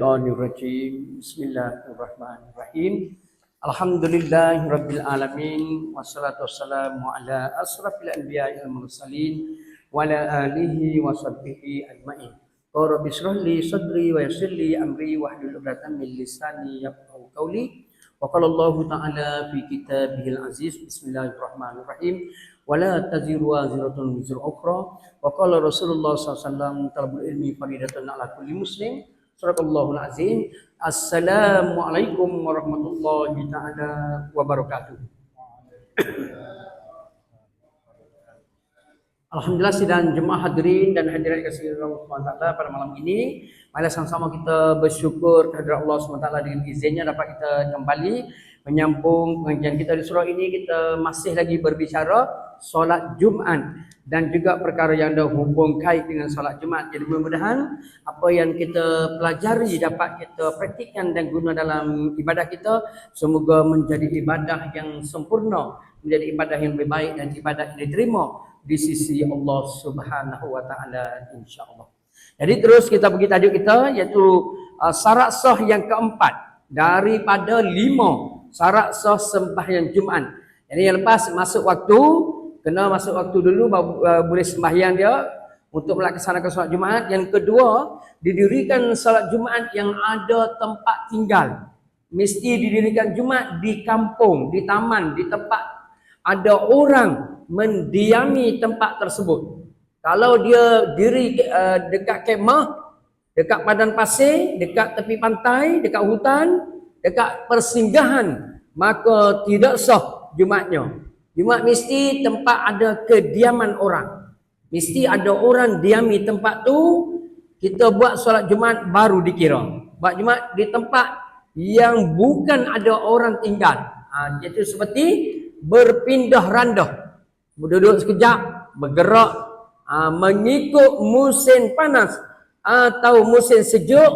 Bismillahirrahmanirrahim. Bismillahirrahmanirrahim. Alhamdulillahirabbil alamin wassalatu wassalamu ala asrafil anbiya'i wal mursalin wa ala alihi wa sahbihi ajmain. Rabbi shrah li sadri wa yassir li amri wahlul 'uqdatam min lisani yafqahu qawli. Wa qala Allah ta'ala fi kitabihil aziz. Bismillahirrahmanirrahim. Wa la taziru waziratun wizra ukhra. Wa qala Rasulullah sallallahu alaihi wasallam talabul ilmi faridatun 'ala kulli muslim. Sadaqallahul azim. Assalamualaikum warahmatullahi ta'ala wabarakatuh. Alhamdulillah sidang jemaah hadirin dan hadirat kasih Allah SWT pada malam ini. Mari sama-sama kita bersyukur kehadirat Allah SWT dengan izinnya dapat kita kembali menyambung pengajian kita di surah ini. Kita masih lagi berbicara solat Jumaat dan juga perkara yang ada hubung kait dengan solat Jumaat. Jadi mudah-mudahan apa yang kita pelajari dapat kita praktikkan dan guna dalam ibadah kita. Semoga menjadi ibadah yang sempurna, menjadi ibadah yang lebih baik dan ibadah yang diterima di sisi Allah Subhanahu wa taala insya-Allah. Jadi terus kita pergi tajuk kita iaitu syarat sah yang keempat daripada 5 syarat sah sembahyang Jumaat. Jadi yang lepas masuk waktu, kena masuk waktu dulu baru boleh sembahyang dia untuk melaksanakan solat Jumaat. Yang kedua, didirikan solat Jumaat yang ada tempat tinggal. Mesti didirikan Jumaat di kampung, di taman, di tempat ada orang mendiami tempat tersebut. Kalau dia diri dekat kemah, dekat padang pasir, dekat tepi pantai, dekat hutan, dekat persinggahan, maka tidak sah Jumaatnya. Jumaat mesti tempat ada kediaman orang. Mesti ada orang diami tempat tu. Kita buat solat Jumaat baru dikira. Buat Jumaat di tempat yang bukan ada orang tinggal. Iaitu seperti berpindah randah. Duduk sekejap, bergerak, mengikut musim panas atau musim sejuk,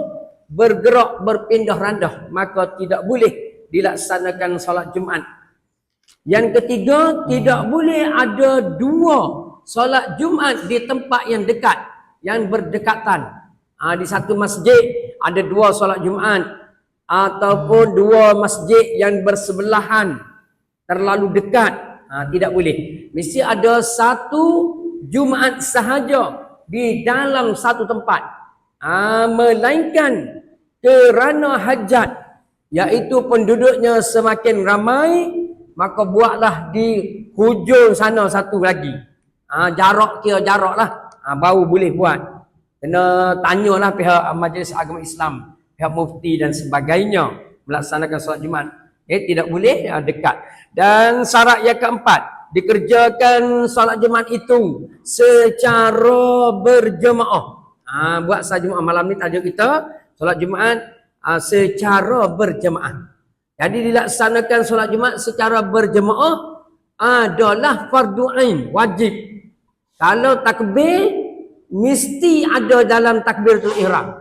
bergerak berpindah randah, maka tidak boleh dilaksanakan solat Jumaat. Yang ketiga, tidak boleh ada 2 solat Jumaat di tempat yang dekat, yang berdekatan. Di satu masjid ada 2 solat Jumaat, ataupun 2 masjid yang bersebelahan, terlalu dekat. Tidak boleh. Mesti ada 1 Jumaat sahaja di dalam satu tempat. Melainkan kerana hajat, iaitu penduduknya semakin ramai, maka buatlah di hujung sana satu lagi. Jarak kira jarak lah. Baru boleh buat. Kena tanyalah pihak Majlis Agama Islam, pihak mufti dan sebagainya melaksanakan solat Jumaat. Tidak boleh dekat. Dan syarat yang keempat, dikerjakan solat Jumaat itu secara berjemaah. Buat solat Jumaat malam ni tajuk kita solat Jumaat secara berjemaah. Jadi dilaksanakan solat Jumaat secara berjemaah adalah fardu ain, wajib. Kalau takbir mesti ada dalam takbiratul ihram.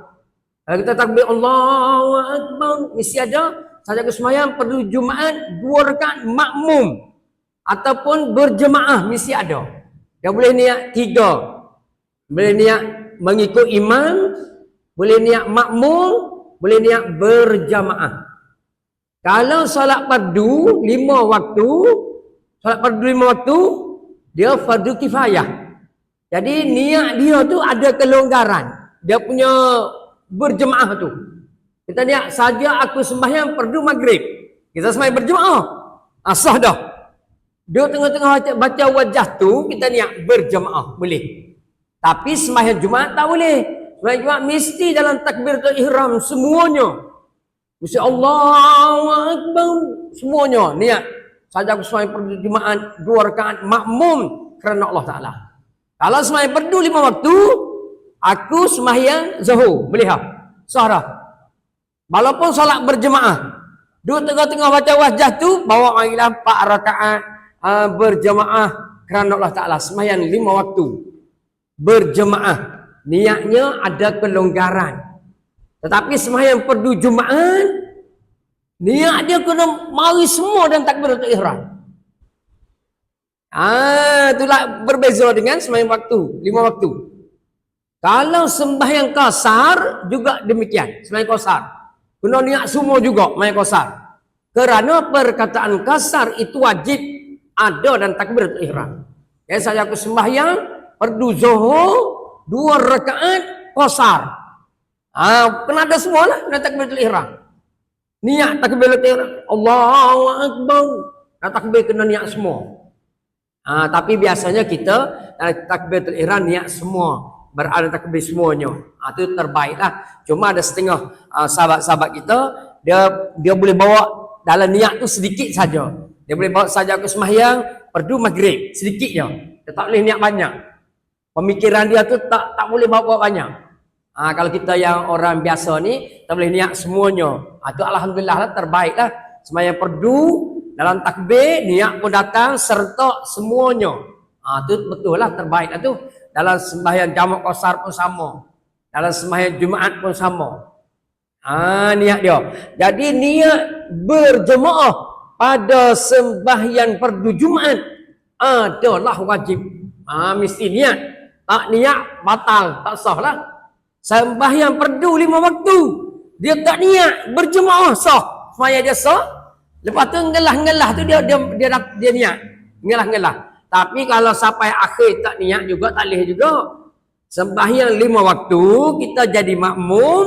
Kalau kita takbir Allahu Akbar mesti ada. Saja kesemayang perlu Jumaat 2 rakaat makmum ataupun berjemaah mesti ada. Dia boleh niat 3. Boleh niat mengikut imam, boleh niat makmum, boleh niat berjemaah. Kalau solat fardu 5 waktu, solat fardu 5 waktu, dia fardu kifayah. Jadi niat dia tu ada kelonggaran. Dia punya berjemaah tu. Kita niat saja aku sembahyang fardu maghrib. Kita sembahyang berjemaah. Sah dah. Dia tengah-tengah baca wajah tu, kita niat berjemaah. Boleh. Tapi sembahyang Jumaat tak boleh. Sembahyang Jumaat mesti dalam takbiratul ihram semuanya. Mesti Allahu Akbar semuanya. Niat saja aku sembahyang fardu Jumaat 2 rakaat makmum kerana Allah Ta'ala. Kalau sembahyang fardu 5 waktu, aku sembahyang zuhur. Boleh tak? Sah dah. Walaupun solat berjemaah, duduk tengah-tengah baca wajah tu, bawa marilah 4 rakaat berjemaah kerana Allah Ta'ala. Sembahyang 5 waktu berjemaah, niatnya ada kelonggaran. Tetapi sembahyang fardu Jumaat, niat dia kena mari semua dan takbiratul ihram. Itulah berbeza dengan sembahyang waktu 5 waktu. Kalau sembahyang qasar juga demikian, sembahyang qasar. Kena niat semua juga sembahyang qasar. Kerana perkataan qasar itu wajib ada dan takbiratul ihram. Ya, saya aku sembahyang fardu zuhur 2 rakaat qasar. Kena ada semualah, kena takbiratul ihram. Niat takbiratul ihram, Allahu akbar. Takbir kena niat semua. Tapi biasanya kita takbiratul ihram niat semua. Berada takbir semuanya. Itu terbaiklah. Cuma ada setengah sahabat-sahabat kita dia boleh bawa dalam niat tu sedikit saja. Dia boleh bawa saja ke sembahyang fardu maghrib sedikit je. Dia tak boleh niat banyak. Pemikiran dia tu tak boleh bawa banyak. Kalau kita yang orang biasa ni tak boleh niat semuanya. Itu alhamdulillah lah, terbaiklah. Sembahyang fardu dalam takbir niat pun datang serta semuanya. Itu betul lah, terbaik lah tu. Dalam sembahyang jamak qasar pun sama. Dalam sembahyang Jumaat pun sama. Niat dia. Jadi niat berjemaah pada sembahyang fardu Jumaat adalah wajib. Mesti niat. Tak niat batal, tak sah lah. Sembahyang fardu 5 waktu, dia tak niat berjemaah sah. Sembahyang dia sah. Lepas tu ngelah-ngelah tu dia niat. Ngelah-ngelah. Tapi kalau sampai akhir tak niat juga tak boleh juga. Sembahyang 5 waktu kita jadi makmum,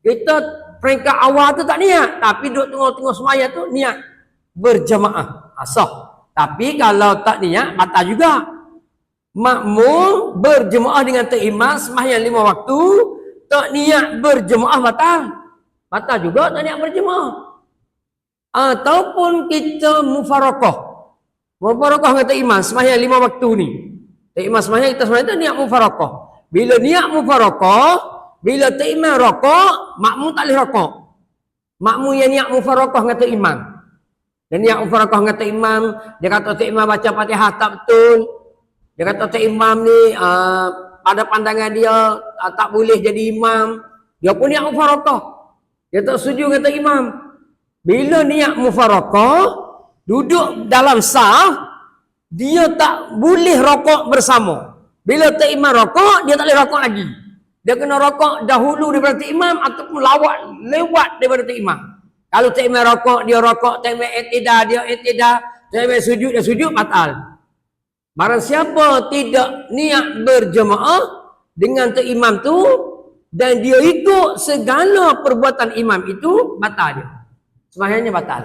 kita peringkat awal tu tak niat, tapi duduk tengah-tengah sembahyang tu niat berjemaah. Sah. Tapi kalau tak niat batal juga. Makmum berjemaah dengan tok imam sembahyang 5 waktu, tak niat berjemaah batal. Batal juga tak niat berjemaah. Ataupun kita mufaraqah. Mufaraqah kata imam sembahyang 5 waktu ni. Tok imam sembahyang kita sembahyang tu niat mufaraqah. Bila niat mufaraqah, bila tok imam rakaat, makmum tak boleh rakaat. Makmum yang niat mufaraqah kata imam. Dan niat mufaraqah kata imam, dia kata tok imam baca Fatihah tak betul. Dia kata tok imam ni pada pandangan dia tak boleh jadi imam. Dia pun niat mufaraqah. Dia tak setuju kata imam. Bila niat mufaraqah, duduk dalam saf, dia tak boleh rakaat bersama. Bila tok imam rakaat, dia tak boleh rakaat lagi. Dia kena rakaat dahulu daripada tok imam ataupun lewat daripada tok imam. Kalau tok imam rakaat, dia rakaat, tok imam i'tidal, dia i'tidal, tok imam sujud, dia sujud, batal. Barang siapa tidak niat berjemaah dengan tok imam tu dan dia ikut segala perbuatan imam itu, batal dia. Sembahyangnya batal.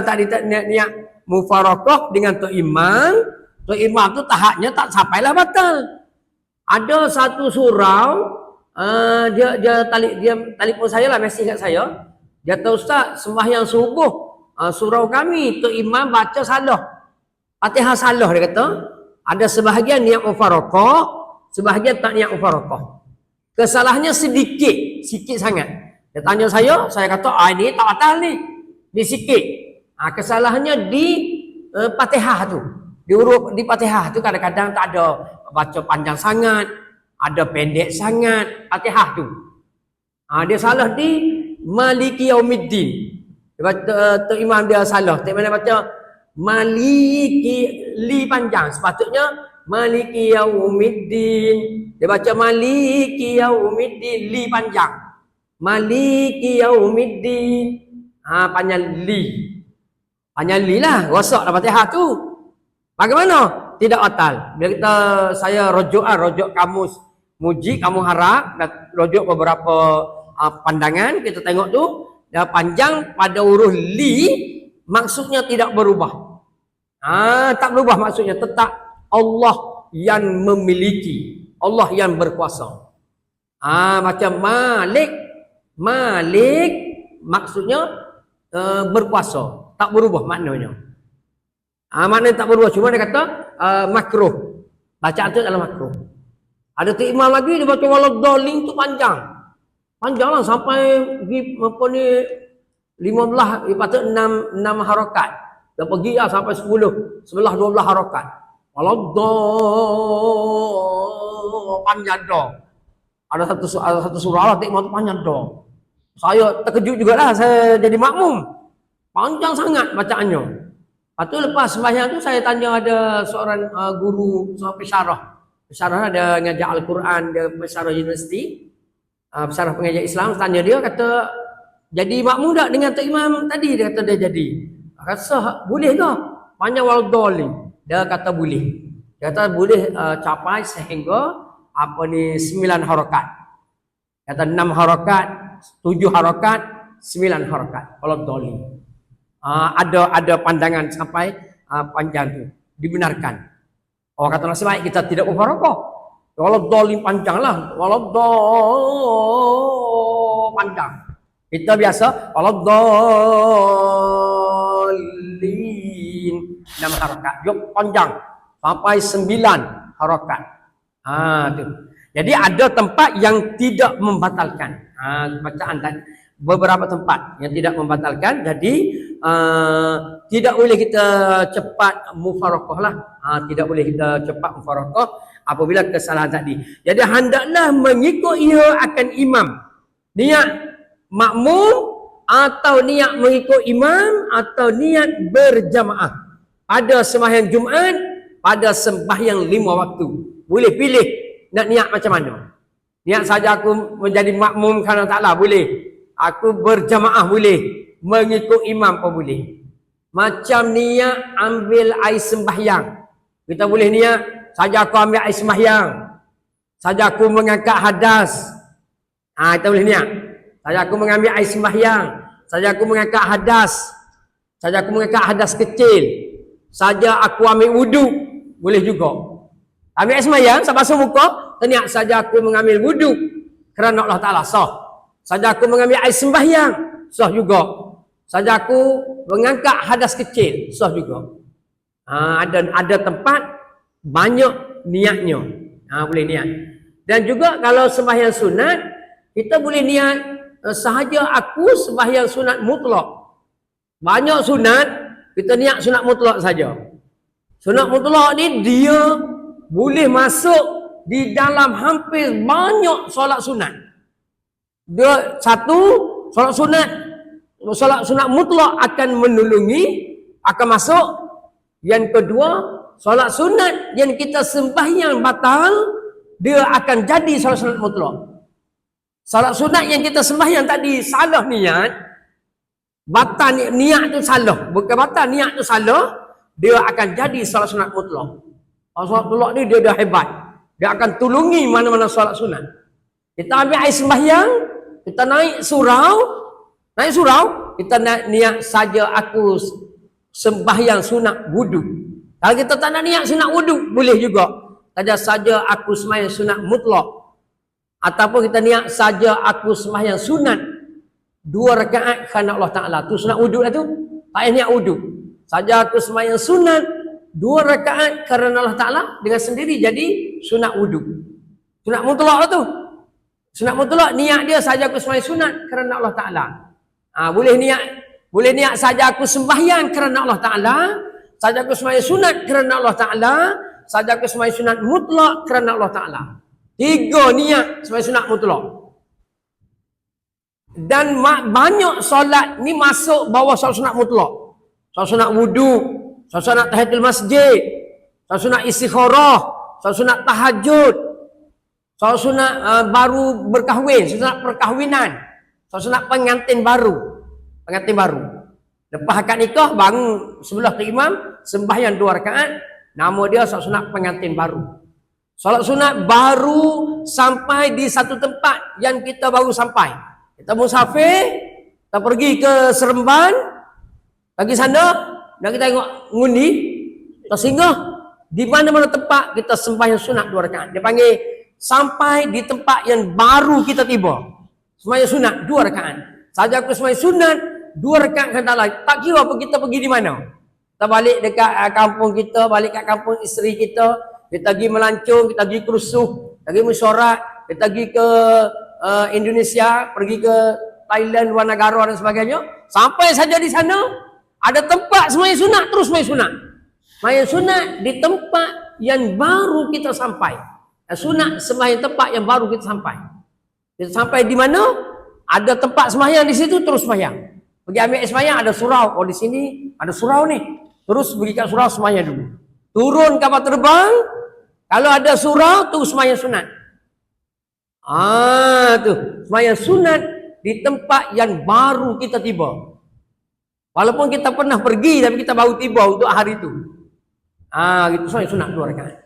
Tak niat mufaraqah dengan tok imam tu tahapnya tak sampailah batal. Ada satu surau, dia telefon saya lah, mesej kat saya. Dia kata, Ustaz, sembahyang subuh surau kami tok imam baca salah. Fatihah salah, dia kata. Ada sebahagian niat mufaraqah, sebahagian tak niat mufaraqah. Kesalahannya sikit sangat. Dia tanya saya kata, ini tak batal ni. Di sikit. Kesalahannya di Fatihah tu. Di Fatihah tu kadang-kadang tak ada baca panjang sangat, ada pendek sangat Fatihah tu. Dia salah di Maliki Yaumiddin. Dia baca imam dia salah. Tak mana baca Maliki li panjang. Sepatutnya Maliki Yaumiddin. Dia baca Maliki Yaumiddin li panjang. Maliki Yaumiddin. Panjang li. Panjang li lah. Rosak lah Fatihah tu. Bagaimana? Tidak batal. Bila kita, saya rujuk kamus Muji, kamu harap, dan rujuk beberapa pandangan, kita tengok tu, dah panjang pada huruf li, maksudnya tidak berubah. Tak berubah maksudnya, tetap Allah yang memiliki, Allah yang berkuasa. Macam Malik maksudnya berkuasa, tak berubah maknanya. Maknanya tak berubah, cuma dia kata makruh. Bacaan tu adalah makruh. Ada tok imam lagi dia baca waladhdallin tu panjang. Panjanglah sampai apa ni 15, patut 6 harakat. Dia pergi lah sampai 10, 11 12 harakat. Waladhdallin panjang dah. Ada satu surah lah tok imam tu panjang dah. Saya terkejut jugalah, saya jadi makmum. Panjang sangat bacaannya. Lepas tu lepas sembahyang tu saya tanya ada seorang guru, seorang pensyarah. Pesarah ada ngajar Al-Quran, dia pesarah universiti, pesarah pengajar Islam. Tanya dia, kata jadi makmum tak dengan Tok Imam tadi? Dia kata dia jadi. Rasa boleh ke? Panjang wal-dhalin. Dia kata boleh. Dia kata boleh capai sehingga 9 harakat. Kata 6 harakat, 7 harakat, 9 harakat. Wal-dhalin. Ada pandangan sampai panjang tu dibenarkan. Orang kata nasib baik kita tidak mufarakah. Wal-dhalin panjang lah. Panjang. Kita biasa wal-dhalin 6 harakat. Yuk panjang sampai 9 harakat. Tu. Jadi ada tempat yang tidak membatalkan bacaan dan beberapa tempat yang tidak membatalkan. Jadi tidak boleh kita cepat mufarakah lah. Tidak boleh kita cepat mufarakah apabila kesalahan tadi. Jadi hendaklah mengikut ia akan imam. Niat makmum atau niat mengikut imam atau niat berjamaah pada sembahyang Jumaat, pada sembahyang 5 waktu. Boleh pilih nak niat macam mana. Niat saja aku menjadi makmum kerana Ta'ala boleh. Aku berjamaah boleh. Mengikut imam pun boleh. Macam niat ambil air sembahyang. Kita boleh niat saja aku ambil air sembahyang. Saja aku mengangkat hadas. Kita boleh niat. Saja aku mengambil air sembahyang. Saja aku mengangkat hadas. Saja aku mengangkat hadas kecil. Saja aku ambil wuduk. Boleh juga. Ambil air sembahyang, saya basuh muka, niat saja aku mengambil wuduk kerana Allah Ta'ala, sah. Saja aku mengambil air sembahyang, sah juga. Saja aku mengangkat hadas kecil, sah juga. Ada tempat banyak niatnya. Boleh niat. Dan juga kalau sembahyang sunat, kita boleh niat sahaja aku sembahyang sunat mutlak. Banyak sunat, kita niat sunat mutlak saja. Sunat mutlak ni dia boleh masuk di dalam hampir banyak solat sunat. Dia satu, solat sunat mutlak akan menulungi, akan masuk. Yang kedua, solat sunat yang kita sembahyang batal, dia akan jadi solat sunat mutlak. Solat sunat yang kita sembahyang tadi salah niat, batal niat tu salah, bukan batal niat tu salah, dia akan jadi solat sunat mutlak. Solat mutlak ni dia dah hebat. Dia akan tulungi mana-mana solat sunat. Kita ambil air sembahyang, kita naik surau, kita niat saja aku sembahyang sunat wuduk. Kalau kita tak nak niat sunat wuduk, boleh juga. Saja aku sembahyang sunat mutlak. Ataupun kita niat saja aku sembahyang sunat 2 rakaat kerana Allah Ta'ala. Tu sunat wuduk lah tu. Tak payah niat wuduk. Saja aku sembahyang sunat 2 rakaat kerana Allah Ta'ala, dengan sendiri jadi sunat wuduk. Sunat mutlak lah tu. Sunat mutlak niat dia saja aku sembahyang sunat kerana Allah Ta'ala. Boleh niat saja aku sembahyang kerana Allah Ta'ala, saja aku sembahyang sunat kerana Allah Ta'ala, saja aku sembahyang sunat mutlak kerana Allah Ta'ala. 3 niat sembahyang sunat mutlak. Dan banyak solat ni masuk bawah solat sunat mutlak. Solat sunat wuduk, solat sunat tahiyatul masjid, solat sunat istikharah, solat sunat tahajud, solat sunat baru berkahwin, solat sunat perkahwinan, solat sunat pengantin baru. Lepas akad nikah, bangun sebelah Tok Imam, sembahyang 2 rakaat, nama dia solat sunat pengantin baru. Solat sunat baru sampai di satu tempat yang kita baru sampai. Kita musafir, kita pergi ke Seremban, pergi sana, dan kita tengok ngundi, kita singgah di mana-mana tempat kita sembahyang sunat 2 rakaat. Dia panggil sampai di tempat yang baru kita tiba. Sembahyang sunat 2 rakaat. Saja aku sembahyang sunat 2 rakaat kata Allah. Tak kira apa kita pergi di mana. Kita balik dekat kampung kita, balik kat kampung isteri kita, kita pergi melancong, kita pergi kerusuh, kita pergi mesyuarat, kita pergi ke Indonesia, pergi ke Thailand, luar negara dan sebagainya. Sampai saja di sana ada tempat sembahyang sunat, terus sembahyang sunat. Sembahyang sunat di tempat yang baru kita sampai. Sunat sembahyang tempat yang baru kita sampai. Kita sampai di mana? Ada tempat sembahyang di situ, terus sembahyang. Pergi ambil sembahyang, ada surau. Oh, di sini ada surau ni. Terus pergi kat surau sembahyang dulu. Turun kapal terbang, Kalau ada surau tu sembahyang sunat. Tu sembahyang sunat di tempat yang baru kita tiba. Walaupun kita pernah pergi tapi kita baru tiba untuk hari itu. Gitu sembahyang sunat 2 rakaat.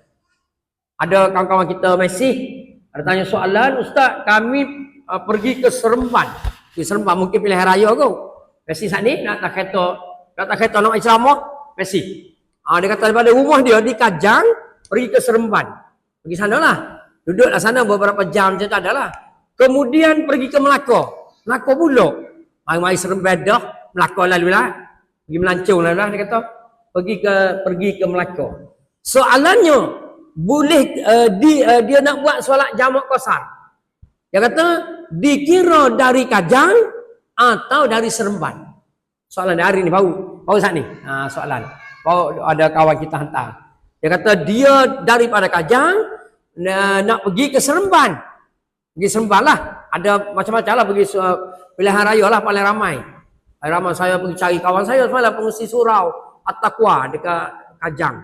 Ada kawan-kawan kita masih ada tanya soalan, Ustaz, kami pergi ke Seremban. Di Seremban mungkin pilihan raya kau. Masih saat ni nak tak kereta nak ceramah, masih. Dia kata daripada rumah dia di Kajang pergi ke Seremban. Pergi sanalah. Duduklah sana beberapa jam je tak adalah. Kemudian pergi ke Melaka. Melaka pula. Mari Seremban dah, Melaka lalu lah. Pergi melancong lalu lah dia kata. Pergi ke Melaka. Soalannya boleh dia nak buat solat jamak qasar. Dia kata dikira dari Kajang atau dari Seremban. Soalan hari ni baru saat ni. Soalan. Baru ada kawan kita hantar. Dia kata dia daripada Kajang nak pergi ke Seremban. Pergi Seremban lah. Ada macam-macam lah pergi pilihan raya lah paling ramai. Ramai saya pergi cari kawan saya semalam pengungsi surau At-Taqwa dekat Kajang.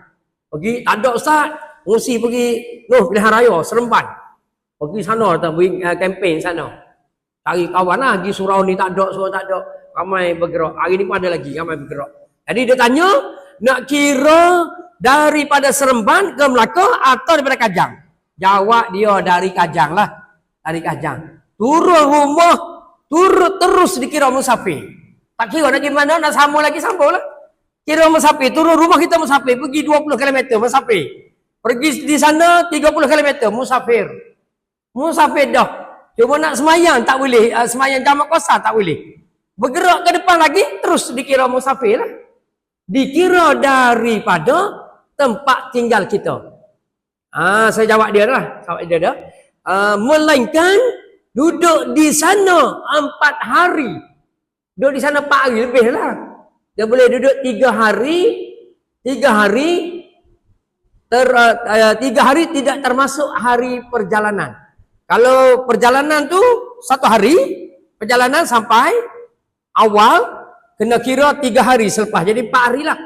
Pergi tak ada Ustaz. Pengungsi pergi pilihan raya Seremban. Pergi sana pergi kempen sana. Cari kawan lah. Pergi surau ni tak ada, surau tak ada. Ramai bergerak. Hari ni pun ada lagi ramai bergerak. Jadi dia tanya nak kira daripada Seremban ke Melaka atau daripada Kajang? Jawab dia dari Kajang lah. Dari Kajang. Turun rumah, turun terus dikira musafir. Tak kira nak pergi mana, nak sambung lagi, sambung lah. Kira musafir, turun rumah kita musafir, pergi 20 km musafir. Pergi di sana 30 km musafir. Musafir dah. Cuma nak semayang tak boleh, semayang jamak qasar tak boleh. Bergerak ke depan lagi, terus dikira musafir lah. Dikira daripada tempat tinggal kita. Saya jawab dia lah. Melainkan duduk di sana 4 hari. Duduk di sana 4 hari lebih lah. Dia boleh duduk 3 hari. 3 hari tidak termasuk hari perjalanan. Kalau perjalanan tu 1 hari. Perjalanan sampai awal. Kena kira 3 hari selepas. Jadi 4 hari lah.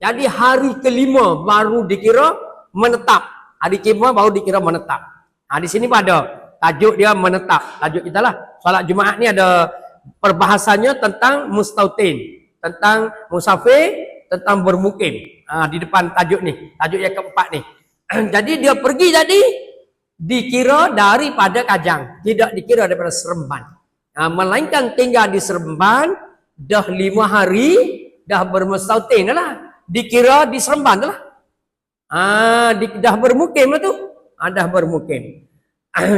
Jadi hari kelima baru dikira menetap. Hari kelima baru dikira menetap. Di sini pun ada. Tajuk dia menetap. Tajuk kita lah. Solat Jumaat ni ada perbahasannya tentang mustautin. Tentang musafir. Tentang bermukim. Di depan tajuk ni. Tajuk yang keempat ni. Jadi dia pergi jadi. Dikira daripada Kajang. Tidak dikira daripada Seremban. Melainkan tinggal di Seremban. Dah 5 hari. Dah bermustautin lah. Dikira di Seremban lah. Dah bermukim lah tu. Dah bermukim.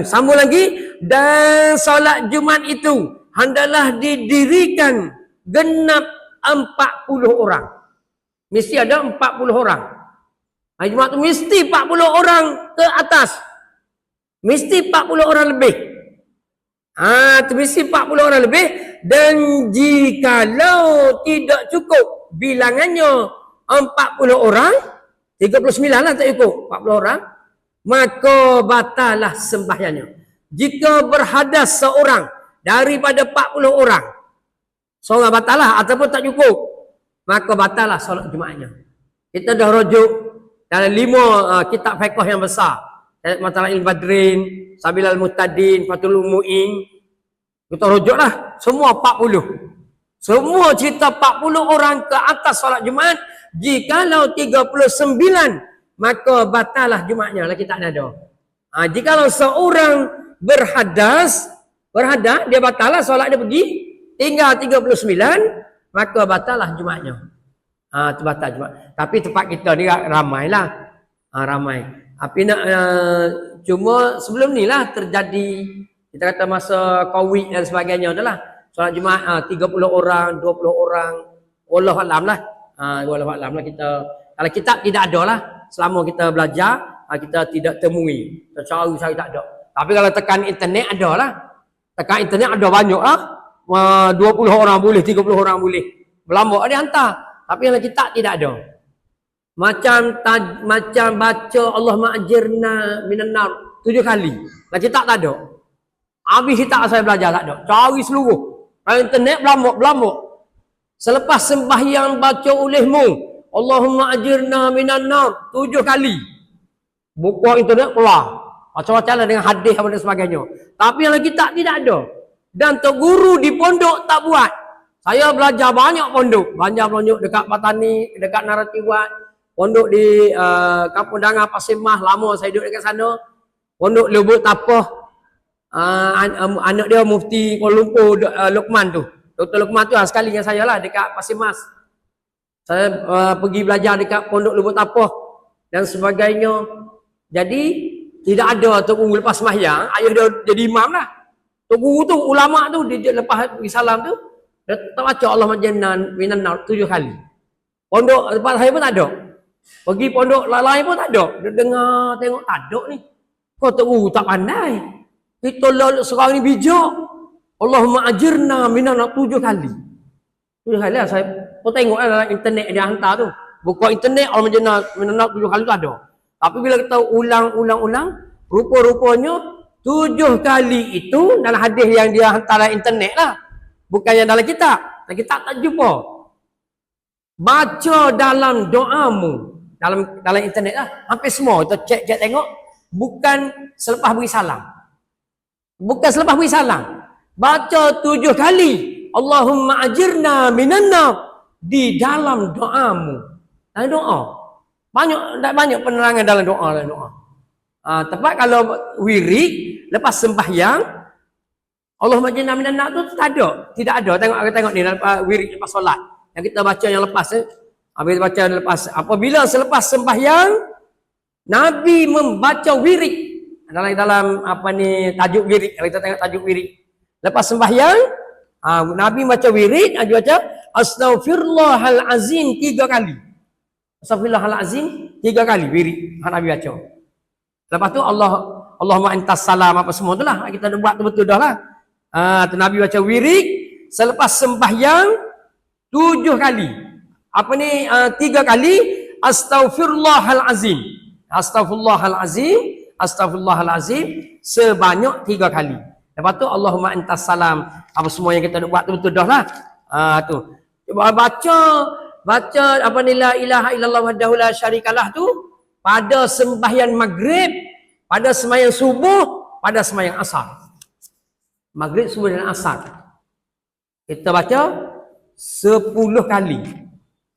Sambung lagi. Dan solat Jumaat itu hendaklah didirikan genap 40 orang. Mesti ada 40 orang. Jumaat tu mesti 40 orang ke atas. Mesti 40 orang lebih. Tu mesti 40 orang lebih. Dan jikalau tidak cukup bilangannya 40 orang, 39 lah tak cukup 40 orang, maka batalah sembahyangnya. Jika berhadas seorang daripada 40 orang, seorang batalah ataupun tak cukup, maka batalah solat Jumaatnya. Kita dah rujuk dalam 5 kitab fiqh yang besar. Matala'il Badrin, Sabilal Muhtadin, Fathul Mu'in. Kita rujuklah semua 40. Semua cerita 40 orang ke atas solat Jumaat. Jikalau 39, maka batalah Jumaatnya. Lagi tak ada. Jikalau seorang berhadas, dia batalah solat dia pergi. Tinggal 39, maka batalah Jumaatnya. Itu batal Jumaat. Tapi tempat kita ni ramailah. Ramai. Tapi nak cuma sebelum ni lah terjadi, kita kata masa Covid dan sebagainya adalah solat Jumaat 30 orang, 20 orang. Wallahualam lah. Wallahualam lah kita. Kalau kitab tidak ada lah. Selama kita belajar, kita tidak temui. Cari tak ada. Tapi kalau tekan internet ada lah. Tekan internet ada banyak lah. 20 orang boleh, 30 orang boleh. Berlambak dia hantar. Tapi kalau kitab tidak ada. Macam baca Allahumma ajirna minan nar 7 kali. Lah kitab tak ada. Habis kitab saya belajar tak ada. Cari seluruh. Kalau internet berlambak. Selepas sembahyang baca olehmu Allahumma ajirna minan nar 7 kali. Buku internet keluar. Macam-macam lah dengan hadis dan sebagainya. Tapi yang kitab tidak ada. Dan tok guru di pondok tak buat. Saya belajar banyak pondok. Banyak pondok dekat Patani, dekat Naratibuan. Pondok di Kampung Dangar, Pasir Mas. Lama saya duduk dekat sana. Pondok Lubuk Tapah. Anak dia Mufti Kuala Lumpur, Luqman tu. Dr. Luqman tu sekali dengan saya lah dekat Pasir Mas. Saya pergi belajar dekat Pondok Lubuk Tapah dan sebagainya. Jadi tidak ada tok guru lepas sembahyang, ayah dia jadi imam lah. Tok guru tu, ulama tu, dia lepas salam tu, dia tak baca Allah majannan minan nar 7 kali. Pondok lepas saya pun tak ada. Pergi pondok lain pun tak ada. Dia dengar, tengok tak ada ni. Kau tok guru tak pandai. Kita sekarang ni bijak. Allahumma ajirna minan nar 7 kali. 7 kali lah saya pun tengok lah dalam internet dia hantar tu. Buka internet Allah majannan minan nar 7 kali tu ada. Tapi bila kita ulang-ulang, rupa-rupanya 7 kali itu dalam hadis yang dia hantar dalam internet lah. Bukan yang dalam kitab. Dalam kitab tak jumpa. Baca dalam doamu. Dalam internet lah. Hampir semua kita cek tengok. Bukan selepas beri salam. Bukan selepas beri salam. Baca 7 kali. Allahumma ajirna minan nar. Di dalam doamu. Dalam doa. Banyak penerangan dalam doa. Tepat kalau wirid lepas sembahyang Allahumma ajirna minan nar tu tak ada. Tidak ada. Tengok ni wirid lepas solat. Yang kita baca yang lepas habis baca yang lepas. Apabila selepas sembahyang Nabi membaca wirid dalam tajuk wirid. Kalau kita tengok tajuk wirid. Lepas sembahyang Nabi baca wirid, Nabi baca astaghfirullahal azim 3 kali. Astaghfirullahalazim 3 kali wirid Nabi baca. Lepas tu Allahumma antas salam apa semua tu lah. Kita dah buat tu betul dah lah. Tu Nabi baca wirid selepas sembahyang 7 kali. 3 kali astaghfirullahalazim. Astaghfirullahalazim sebanyak 3 kali. Lepas tu Allahumma antas salam apa semua yang kita dah buat tu betul dah lah. Tu. Baca la ilaha illallah wahdahu la syarikalah tu pada sembahyang maghrib, pada sembahyang subuh, pada sembahyang asar. Maghrib, subuh dan asar. Kita baca 10 kali.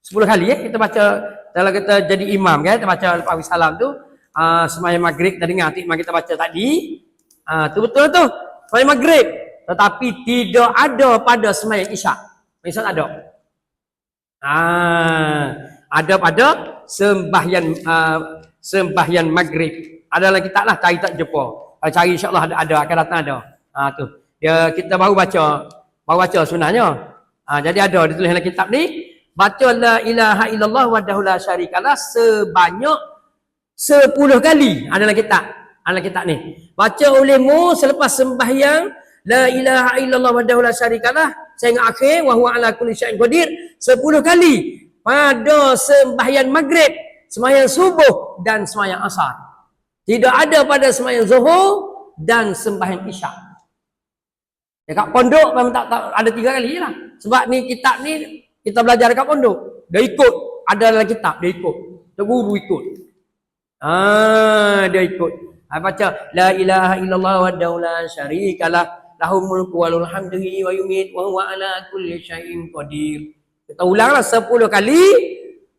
10 kali kita baca kalau kita jadi imam kan, kita baca lepas salam tu sembahyang maghrib kita dengar imam kita baca tadi. Tu betul tu. Sembahyang maghrib, tetapi tidak ada pada sembahyang isyak. Isyak tak ada. Ada pada sembahyang maghrib. Ada dalam kitab lah, cari tak jumpa. Kalau cari insya-Allah ada akan datang ada. Tu. Kita baru baca sunahnya. Jadi ada ditulis dalam kitab ni, baca la ilaha illallah wahdahu la syarikalah sebanyak 10 kali. Ada dalam kitab. Dalam kitab ni. Baca olehmu selepas sembahyang la ilaha illallah wahdahu la syarikalah sehingga akhir wa huwa ala kulli syai'in qadir 10 kali pada sembahyang maghrib, sembahyang subuh dan sembahyang asar. Tidak ada pada sembahyang zuhur dan sembahyang isyak. Dekat pondok memang tak ada 3 kali lah. Sebab ni kitab ni kita belajar dekat pondok. Dia ikut, ada dalam kitab dia ikut. Dia guru ikut. Dia ikut. Baca la ilaha illallah wahdahu la syarikalah lahul mulku wa lahul hamdu wa yumit wa huwa ala kulli syai'in qadir. Kita ulanglah 10 kali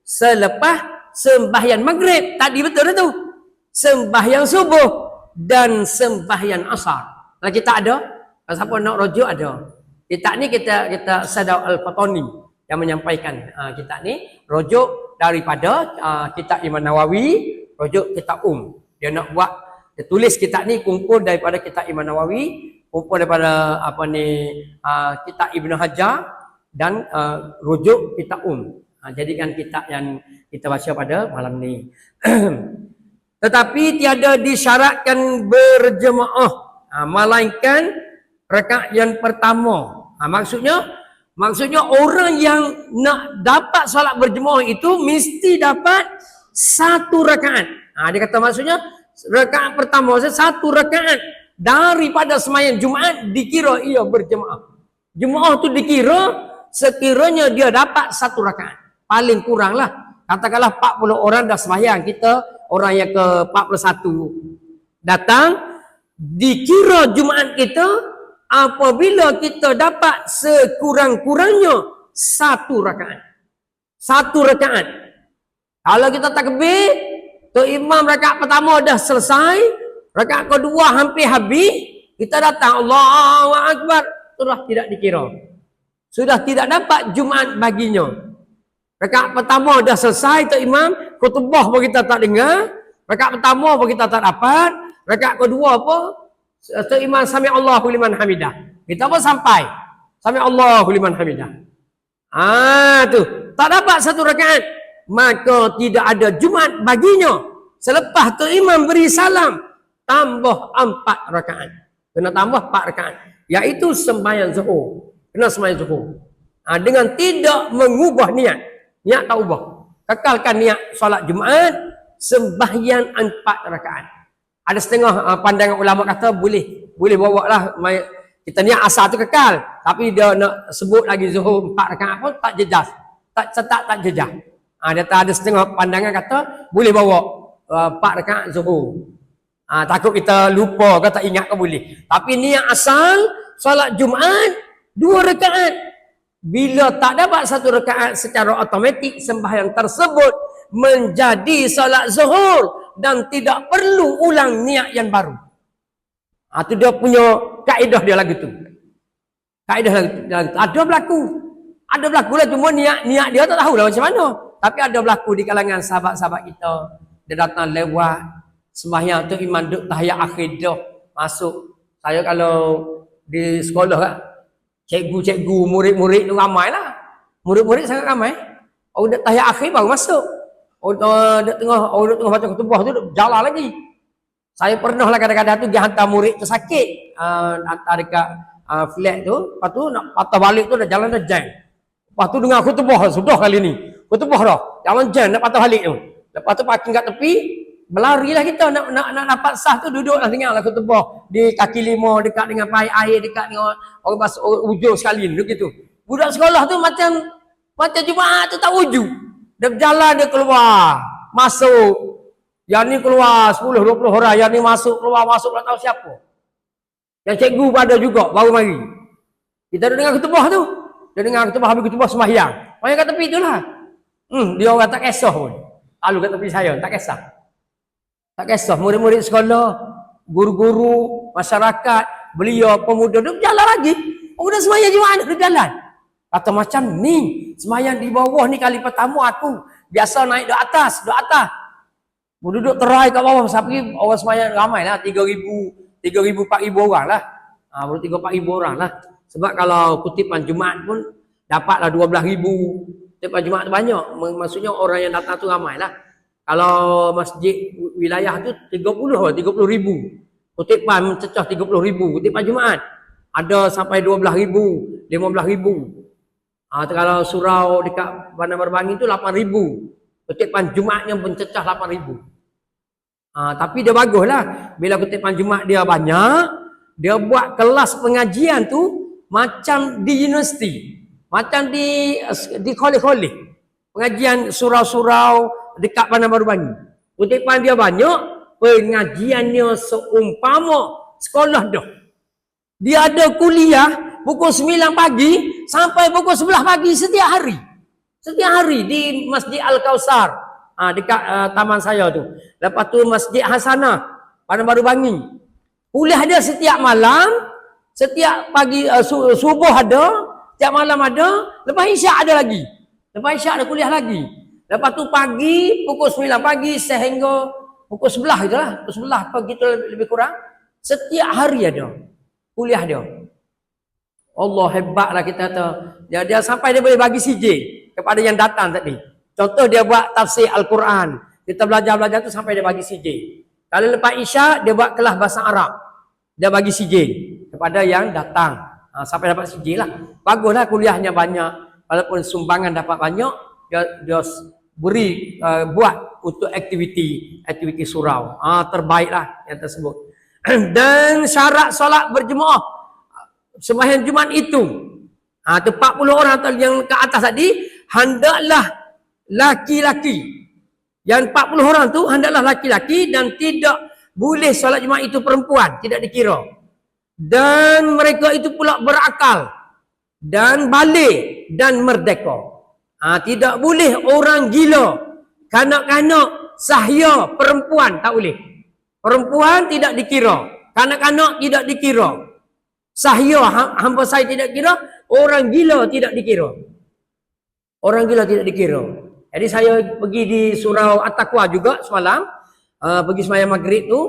selepas sembahyang maghrib. Tadi betul tu. Sembahyang subuh dan sembahyang asar. Kalau kita ada, kalau siapa nak rujuk ada. Kitab ni kita Sadaq Al-Fatani yang menyampaikan kitab ni rujuk daripada kitab Imam Nawawi, rujuk kitab Dia nak buat, dia tulis kitab ni kumpul daripada kitab Imam Nawawi, kumpul daripada kitab Ibn Hajar dan rujuk kitab jadikan kitab yang kita baca pada malam ni. Tetapi tiada disyaratkan berjemaah, melainkan rakaat yang pertama. Maksudnya orang yang nak dapat solat berjemaah itu mesti dapat 1 rakaat. Dia kata maksudnya rakaat pertama 1 rakaat daripada sembahyang Jumaat dikira ia berjemaah. Jemaah tu dikira sekiranya dia dapat 1 rakaat. Paling kuranglah katakanlah 40 orang dah sembahyang, kita orang yang ke-41 datang, dikira Jumaat kita apabila kita dapat sekurang-kurangnya 1 rakaat. 1 rakaat. Kalau kita takbir, tu imam rakaat pertama dah selesai, rakaat kedua hampir habis, kita datang Allahu Akbar, sudah tidak dikira. Sudah tidak dapat Jumaat baginya. Rakaat pertama dah selesai, tu imam khutbah pun kita tak dengar, rakaat pertama pun kita tak dapat, rakaat kedua apa? Tu imam sami Allahu liman hamidah. Kita pun sampai sami Allahu liman hamidah. Tu tak dapat 1 rakaat, maka tidak ada Jumaat baginya. Selepas tu imam beri salam, tambah 4 rakaat. Kena tambah 4 rakaat, iaitu sembahyang zuhur. Kena sembahyang zuhur. Dengan tidak mengubah niat. Niat tak ubah. Kekalkan niat solat Jumaat, sembahyang 4 rakaat. Ada setengah pandangan ulama kata boleh bawa lah kita niat asal tu kekal, tapi dia nak sebut lagi zuhur 4 rakaat pun tak jejas, tak jejas. Dia ada setengah pandangan kata boleh bawa 4 rakaat zuhur. Takut kita lupa ke tak ingat ke boleh. Tapi niat asal solat Jumaat 2 rakaat. Bila tak dapat 1 rakaat, secara automatik sembahyang tersebut menjadi solat zuhur dan tidak perlu ulang niat yang baru. Itu dia punya kaedah dia lagu tu. Kaedah lagu tu. Ada berlaku lah, cuma niat dia tak tahu lah macam mana. Tapi ada berlaku di kalangan sahabat-sahabat kita. Dia datang lewat sembahyang tu, imam duduk tahiyat akhir dah masuk. Saya kalau di sekolah kan, cikgu-cikgu, murid-murid tu ramai lah. Murid-murid sangat ramai. Orang duduk tahiyat akhir baru masuk. Orang duduk tengah baca khutbah tu duduk jalan lagi. Saya pernah lah kadang-kadang tu dia hantar murid tu sakit, hantar dekat flat tu, lepas tu nak patah balik tu dah jalan dah jam. Lepas tu dengar khutbah sudah kali ni. Khutbah dah, jalan jam nak patah balik tu. Lepas tu parking kat tepi, berlarilah kita nak dapat sah tu, duduklah dengarlah khutbah di kaki lima dekat dengan pai air, dekat dengan orang basuh ujung sekali begitu. Budak sekolah tu macam Jumaat tu tak wujud. Dia berjalan, dia keluar, masuk. Yang ni keluar 10-20 orang, yang ni masuk keluar tak tahu siapa. Yang cikgu pada juga baru mari. Kita dengar khutbah tu. Dia dengar khutbah, habis khutbah sembahyang. Sembahyang kat tepi itulah. Dia orang tak kisah pun. Lalu kat tepi saya, tak kisah. Tak kisah murid-murid sekolah, guru-guru, masyarakat, belia, pemuda dia berjalan lagi. Pemuda sembahyang Jumaat dia berjalan. Kata macam ni, sembahyang di bawah ni kali pertama aku biasa naik duduk atas. Duduk terai kat bawah, sampai orang sembahyang ramai lah, 3,000, 4,000 orang lah. Baru 3-4,000 orang lah. Sebab kalau kutipan Jumaat pun dapatlah 12,000. Kutipan Jumaat tu banyak. Maksudnya orang yang datang tu ramai lah. Kalau masjid wilayah tu 30,000. Kutipan mencecah 30,000. Kutipan Jumaat ada sampai 12,000, 15,000. Kalau surau dekat Bandar Merbangi tu 8,000. Kutipan Jumaatnya mencecah 8,000. Tapi dia baguslah. Bila kutipan Jumaat dia banyak, dia buat kelas pengajian tu macam di universiti, macam di kolej-kolej. Pengajian surau-surau dekat Bandar Merbangi. Kutipan dia banyak, pengajiannya seumpama sekolah dah. Dia ada kuliah pukul 9 pagi sampai pukul 11 pagi setiap hari. Setiap hari di Masjid Al-Kausar, dekat taman saya tu. Lepas tu Masjid Hasanah, Bandar Merbangi. Kuliah dia setiap malam, setiap pagi, subuh ada, setiap malam ada, lepas isyak ada lagi. Lepas isyak ada kuliah lagi. Lepas tu pagi, pukul 9 pagi sehingga pukul 11 je lah. Pukul 11 pagi tu lebih kurang. Setiap hari ada kuliah dia. Allah hebatlah kita kata. Dia sampai dia boleh bagi CJ kepada yang datang tadi. Contoh dia buat tafsir Al-Quran. Kita belajar tu sampai dia bagi CJ. Kalau lepas isyak dia buat kelas bahasa Arab. Dia bagi CJ kepada yang datang. Sampai dapat CJ lah. Baguslah kuliahnya banyak. Walaupun sumbangan dapat banyak, dia beri buat untuk aktiviti surau. Terbaiklah yang tersebut. Dan syarat solat berjemaah sembahyang Jumaat itu 40 orang yang ke atas tadi, hendaklah laki-laki Yang 40 orang tu hendaklah laki-laki dan tidak boleh solat Jumaat itu perempuan, tidak dikira. Dan mereka itu pula berakal dan balik dan merdeka. Tidak boleh orang gila, kanak-kanak, sahaya, perempuan tak boleh. Perempuan tidak dikira, kanak-kanak tidak dikira, sahaya hamba saya tidak kira, orang gila tidak dikira. Orang gila tidak dikira. Jadi saya pergi di surau At-Taqwa juga semalam, pergi sembahyang maghrib tu.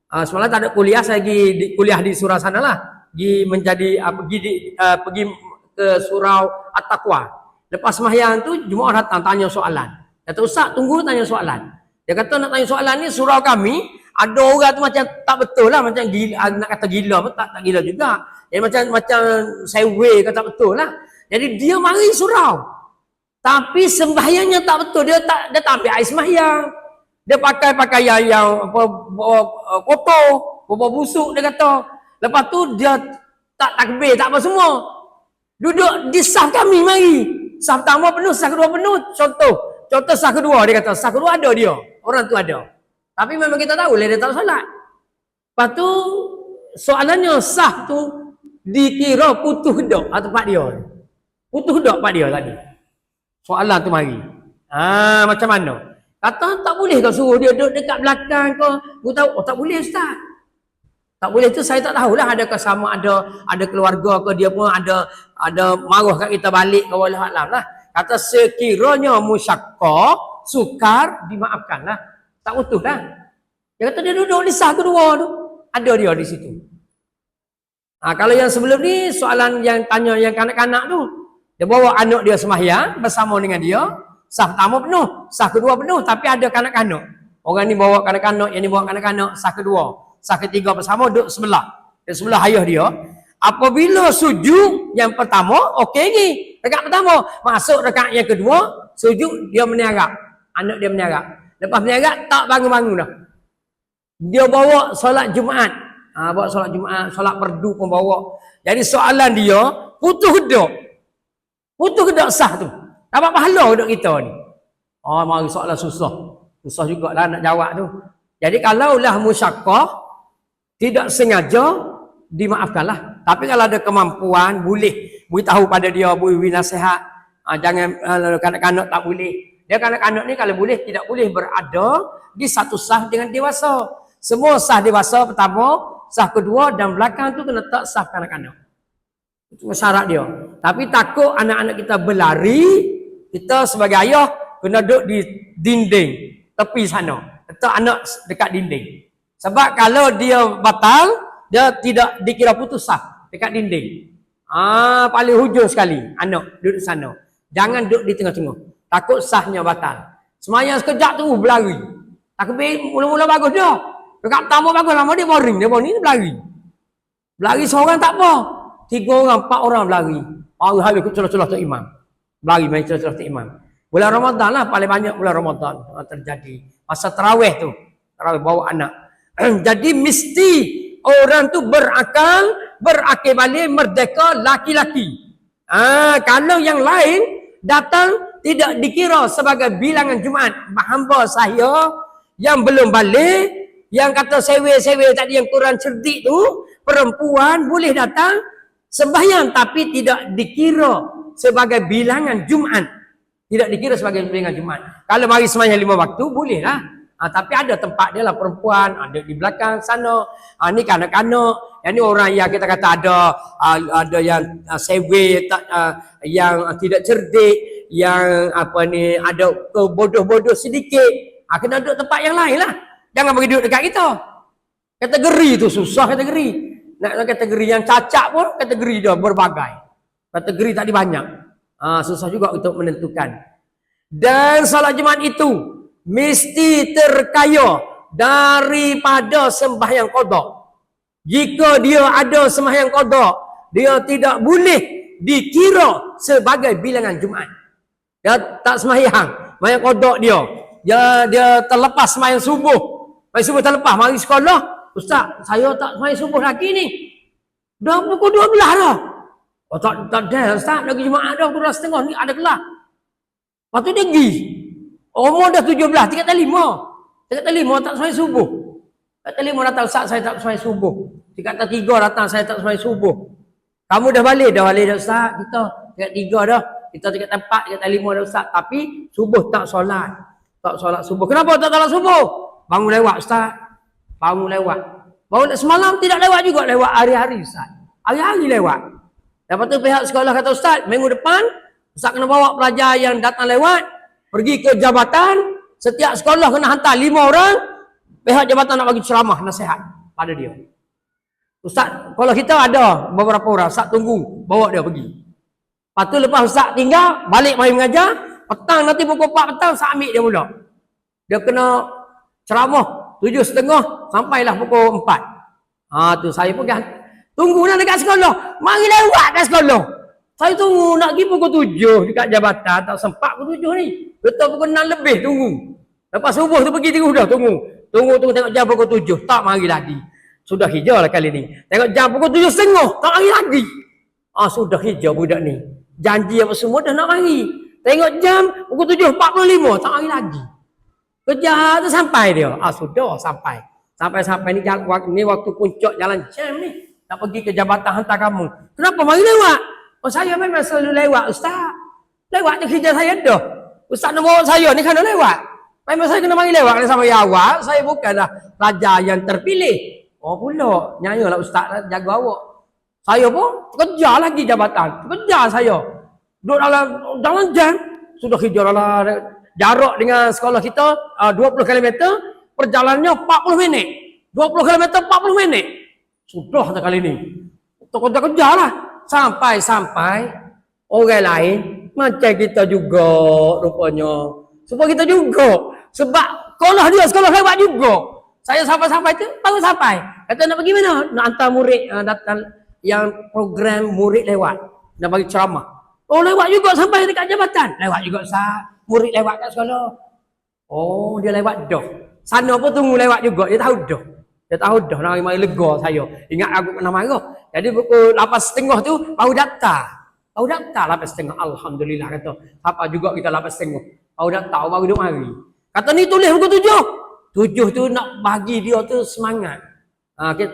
Semalam tak ada kuliah, saya pergi kuliah di surau sana lah. Pergi ke surau At-Taqwa. Lepas sembahyang tu jemaah datang tanya soalan. Kata Ustaz tunggu tanya soalan. Dia kata nak tanya soalan ni surau kami ada orang tu macam tak betul lah, macam gila, nak kata gila pun tak gila juga. Jadi macam sewe kata betul lah. Jadi dia mari surau. Tapi sembahyangnya tak betul, dia tak ambil air sembahyang. Dia pakai pakaian yang kotor, bawa busuk dia kata. Lepas tu dia tak takbir, tak apa semua. Duduk di saf kami mari. Saf pertama penuh, saf kedua penuh. Contoh saf kedua dia kata, saf kedua ada dia. Orang tu ada. Tapi memang kita tahu dia tak solat. Lepas tu soalannya saf tu dikira putus dak tempat dia. Putus dak tempat dia tadi. Soalan tu mari. Macam mana? Kata tak boleh kau suruh dia duduk dekat belakang kau. Aku tahu, tak boleh Ustaz. Tak boleh tu saya tak tahulah, adakah sama ada keluarga ke dia pun ada marah kat kita balik ke wallahu alam lah. Kata sekiranya musyaqqah, sukar, dimaafkanlah. Tak utuh dah. Dia kata dia duduk di sah kedua tu. Ada dia di situ. Kalau yang sebelum ni soalan yang tanya yang kanak-kanak tu, dia bawa anak dia sembahyang bersama dengan dia. Sah pertama penuh, sah kedua penuh, tapi ada kanak-kanak. Orang ni bawa kanak-kanak, yang ni bawa kanak-kanak, sah kedua. Sah ketiga bersama duduk sebelah. Di sebelah ayah dia. Apabila sujud yang pertama, okey ni. Rakaat pertama, masuk rakaat yang kedua, sujud dia meniarap. Anak dia meniarap. Lepas meniarap, tak bangun-bangun dah. Dia bawa solat Jumaat. Bawa solat Jumaat, solat perdu pun bawa. Jadi soalan dia, putus kedok. Putus kedok sah tu. Dapat pahala kedok kita ni. Mari soalan susah. Susah jugalah nak jawab tu. Jadi kalaulah musyaqqah, tidak sengaja, dimaafkanlah. Tapi kalau ada kemampuan, boleh beritahu pada dia, beri nasihat. Jangan kanak-kanak tak boleh. Dia kanak-kanak ni kalau boleh, tidak boleh berada di satu saf dengan dewasa. Semua saf dewasa pertama, saf kedua dan belakang tu kena tak saf kanak-kanak. Itu syarat dia. Tapi takut anak-anak kita berlari, kita sebagai ayah kena duduk di dinding tepi sana. Letak anak dekat dinding. Sebab kalau dia batal, dia tidak dikira putus saf dekat dinding. Paling hujung sekali anak duduk sana. Jangan duduk di tengah-tengah. Takut sahnya batal. Semayang sekejap tu berlari. Takbir mula-mula bagus dia. Dekat pertama bagus, lama dia boring. Dia boring, dia berlari. Berlari seorang tak apa. 3 orang, 4 orang berlari. Hari-hari ikut celah-celah tak imam. Berlari main celah-celah tak imam. Bulan Ramadan lah paling banyak bulan Ramadan terjadi. Masa tarawih tu. Tarawih bawa anak. Jadi mesti orang tu berakal balik, merdeka, laki-laki. Kalau yang lain datang tidak dikira sebagai bilangan Jumaat. Hamba saya yang belum balik, yang kata sewe-sewe tadi yang kurang cerdik tu, perempuan boleh datang sembahyang tapi tidak dikira sebagai bilangan Jumaat. Tidak dikira sebagai bilangan Jumaat. Kalau mari sembahyang 5 waktu boleh lah. Tapi ada tempat dia lah perempuan, ada di belakang sana. Ni kanak-kanak. Yang ni orang yang kita kata ada yang sewe, yang tidak cerdik, yang ada bodoh-bodoh sedikit. Kena duduk tempat yang lain lah. Jangan bagi duduk dekat kita. Kategori tu susah kategori. Nak kategori yang cacat pun kategori dia berbagai. Kategori tadi banyak. Susah juga untuk menentukan. Dan salat Jumaat itu mesti terkaya daripada sembahyang qada. Jika dia ada sembahyang qada, dia tidak boleh dikira sebagai bilangan Jumaat. Dia tak sembahyang, sembahyang qada dia terlepas sembahyang subuh. Sembahyang subuh terlepas, mari sekolah. Ustaz, saya tak sembahyang subuh lagi ni. Dah pukul 12 dah. Tak ada Ustaz, lagi Jumaat dah pukul 2:30 ni ada kelas. Lepas tu dia pergi. Umur dah 17, tingkat 5. Tingkat 5 tak sembahyang subuh. Tingkat 5 datang, Ustaz saya tak sembahyang subuh. Tingkat 3 datang, saya tak sembahyang subuh. Kamu dah balik dah Ustaz. Kita tingkat 3 dah. Kita tingkat 4, tingkat 5 dah Ustaz. Tapi subuh tak solat. Tak solat subuh. Kenapa tak solat subuh? Bangun lewat Ustaz. Bangun lewat. Semalam tidak lewat juga, lewat hari-hari Ustaz. Hari-hari lewat. Lepas tu pihak sekolah kata Ustaz, minggu depan Ustaz kena bawa pelajar yang datang lewat pergi ke jabatan. Setiap sekolah kena hantar 5 orang. Pihak jabatan nak bagi ceramah, nasihat pada dia. Ustaz, kalau kita ada beberapa orang, Ustaz tunggu, bawa dia pergi. Lepas tu lepas Ustaz tinggal, balik mari mengajar. Petang nanti pukul 4 petang, Ustaz ambil dia pula. Dia kena ceramah 7.30 sampailah pukul 4. Tu saya pun kan tunggu nak dekat sekolah. Mari lewat kat sekolah. Saya tunggu nak pergi pukul 7 dekat jabatan. Tak sempat pukul 7 ni. Betul pukul 6 lebih tunggu. Lepas subuh tu pergi tidur dah tunggu. Tunggu tengok jam pukul 7. Tak mari lagi. Sudah hijau lah kali ni. Tengok jam pukul 7.30. Tak mari lagi. Sudah hijau budak ni. Janji apa semua dah nak mari. Tengok jam pukul 7.45. Tak mari lagi. Kerja tu sampai dia. Sudah sampai. Sampai ni waktu puncak jalan jam ni. Nak pergi ke jabatan hantar kamu. Kenapa mari lewat? Saya memang selalu lewat Ustaz. Lewat tu kerja saya dah. Ustaz nak bawa saya ni kena lewat. Memang saya kena mari lewat sampai awal. Saya bukanlah pelajar yang terpilih. Pula nyanyalah Ustaz jaga awak. Saya pun kerja lagi jabatan. Kerja saya. Duduk dalam jam. Sudah kerja dalam jarak dengan sekolah kita 20 km. Perjalanannya 40 minit. 20 km 40 minit. Sudah tak kali ni. Kerja lah. Sampai orang lain macam kita juga rupanya. Sebab kita juga. Sebab sekolah lewat juga. Saya sampai tu baru sampai. Kata nak pergi mana? Nak hantar murid datang yang program murid lewat. Nak bagi ceramah. Lewat juga sampai dekat jabatan. Lewat juga Ustaz. Murid lewat kat sekolah. Dia lewat dah. Sana pun tunggu lewat juga. Dia tahu dah nak mari lega saya. Ingat aku pernah marah. Jadi pukul 8.30 tu baru daftar. 8.30. Alhamdulillah kata. Apa juga kita 8.30. Baru daftar, baru duduk mari. Kata ni tulis pukul 7. 7 tu nak bagi dia tu semangat.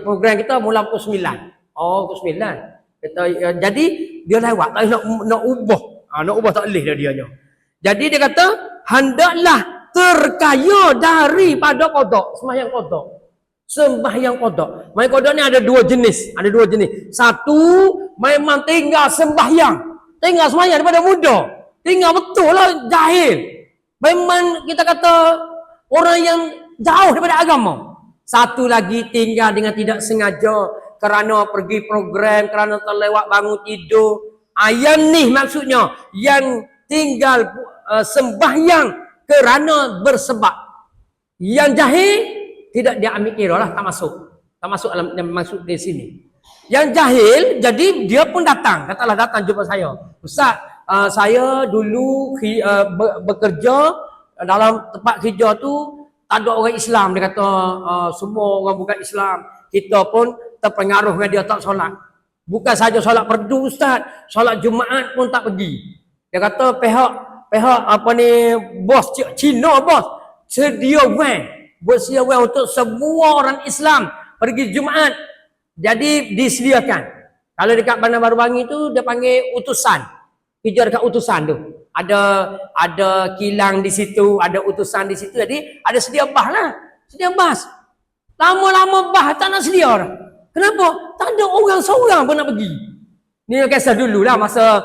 Program kita mula pukul 9. Pukul 9. Kata, jadi dia lewat. Tak nak ubah. Nak ubah tak boleh dia. Jadi dia kata, hendaklah terkaya daripada qada. Sembahyang qada. Sembahyang qada ni ada dua jenis. Satu, memang tinggal sembahyang. Tinggal sembahyang daripada muda. Tinggal betul lah jahil. Memang kita kata orang yang jauh daripada agama. Satu lagi tinggal dengan tidak sengaja kerana pergi program, kerana terlewat bangun tidur. Yang ni maksudnya yang tinggal sembahyang kerana bersebab. Yang jahil tidak dia ambil kira lah, tak masuk dalam yang masuk di sini. Yang jahil jadi dia pun datang, katalah datang jumpa saya. Ustaz, saya dulu bekerja dalam tempat kerja tu tak ada orang Islam. Dia kata semua orang bukan Islam. Kita pun terpengaruh dengan dia tak solat. Bukan saja solat fardu Ustaz, solat Jumaat pun tak pergi. Dia kata pihak bos Cina sedia van untuk semua orang Islam pergi Jumaat. Jadi disediakan. Kalau dekat Bandar Baru Bangi tu dia panggil utusan. Kerja dekat utusan tu. Ada kilang di situ, ada utusan di situ. Jadi ada sedia bas lah. Sedia bas. Lama-lama bas tak nak sedia dah. Kenapa? Tak ada orang seorang pun nak pergi. Ni kisah dulu lah masa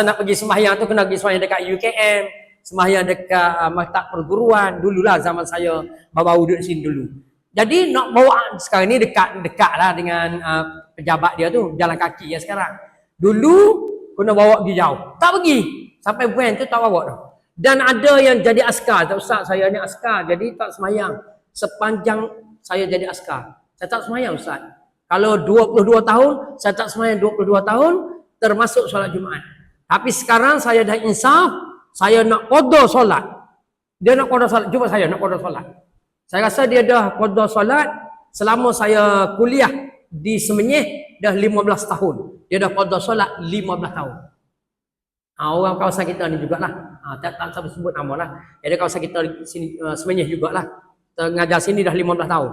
nak pergi sembahyang tu kena pergi sembahyang dekat UKM. Sembahyang dekat maktab perguruan. Dululah zaman saya baru duduk sini dulu. Jadi nak bawa sekarang ni dekat lah dengan pejabat dia tu. Jalan kaki ya sekarang. Dulu kena bawa pergi jauh. Tak pergi. Sampai van tu tak bawa dah. Dan ada yang jadi askar. Tak Ustaz, saya ni askar. Jadi tak semayang. Sepanjang saya jadi askar. Saya tak semayang Ustaz. Kalau 22 tahun, saya tak semayang 22 tahun. Termasuk solat Jumaat. Tapi sekarang saya dah insaf. Saya nak qada solat. Dia nak qada solat. Cuba saya nak qada solat. Saya rasa dia dah qada solat. Selama saya kuliah di Semenyih. Dah 15 tahun. Dia dah qada solat 15 tahun. Orang kawasan kita ni jugalah. Tak sampai sebut nama lah. Jadi kawasan kita di sini sebenarnya jugalah. Kita ngajar sini dah 15 tahun.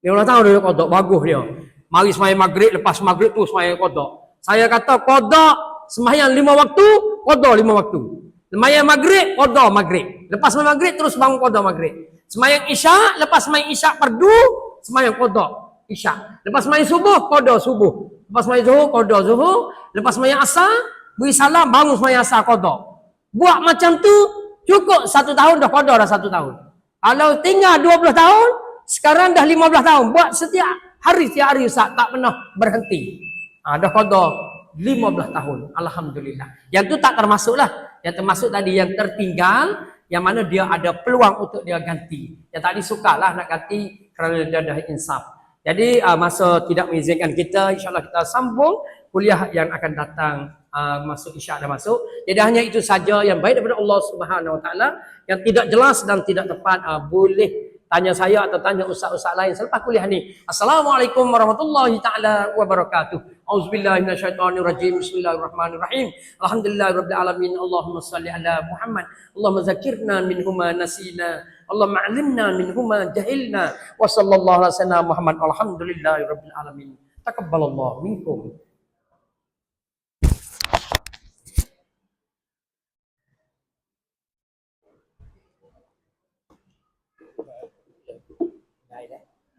15 tahun dia kodok, bagus dia. Mari sembahyang maghrib, lepas maghrib tu sembahyang kodok. Saya kata kodok sembahyang 5 waktu, kodok 5 waktu. Sembahyang maghrib, kodok maghrib. Lepas sembahyang maghrib terus bangun kodok maghrib. Sembahyang isyak, lepas sembahyang isyak fardu, sembahyang kodok isyak. Lepas sembahyang subuh, kodok subuh. Lepas sembahyang zuhur, kodok zuhur. Lepas sembahyang asar, beri salam, bangun sembahyang asar, kodok. Buat macam tu, cukup 1 tahun dah kodok dah 1 tahun. Kalau tinggal 20 tahun, sekarang dah 15 tahun. Buat setiap hari Ustaz, tak pernah berhenti. Dah kodok 15 tahun. Alhamdulillah. Yang tu tak termasuk lah. Yang termasuk tadi yang tertinggal, yang mana dia ada peluang untuk dia ganti. Yang tadi sukalah nak ganti kerana dia dah insaf. Jadi masa tidak mengizinkan kita, insyaAllah kita sambung kuliah yang akan datang. Masuk isyak dah masuk. Jadi hanya itu saja yang baik daripada Allah Subhanahu Wa Taala. Yang tidak jelas dan tidak tepat boleh tanya saya atau tanya ustaz-ustaz lain selepas kuliah ni. Assalamualaikum warahmatullahi taala wabarakatuh. Auzubillahi minasyaitonirrajim. Bismillahirrahmanirrahim. Alhamdulillahirabbil alamin. Allahumma shalli ala Muhammad. Allahumma zakirna minhuma nasina. Allahumma 'allimna minhuma jahilna. Wa sallallahu ala sayyidina Muhammad. Alhamdulillahirabbil alamin. Taqabbalallahu minkum.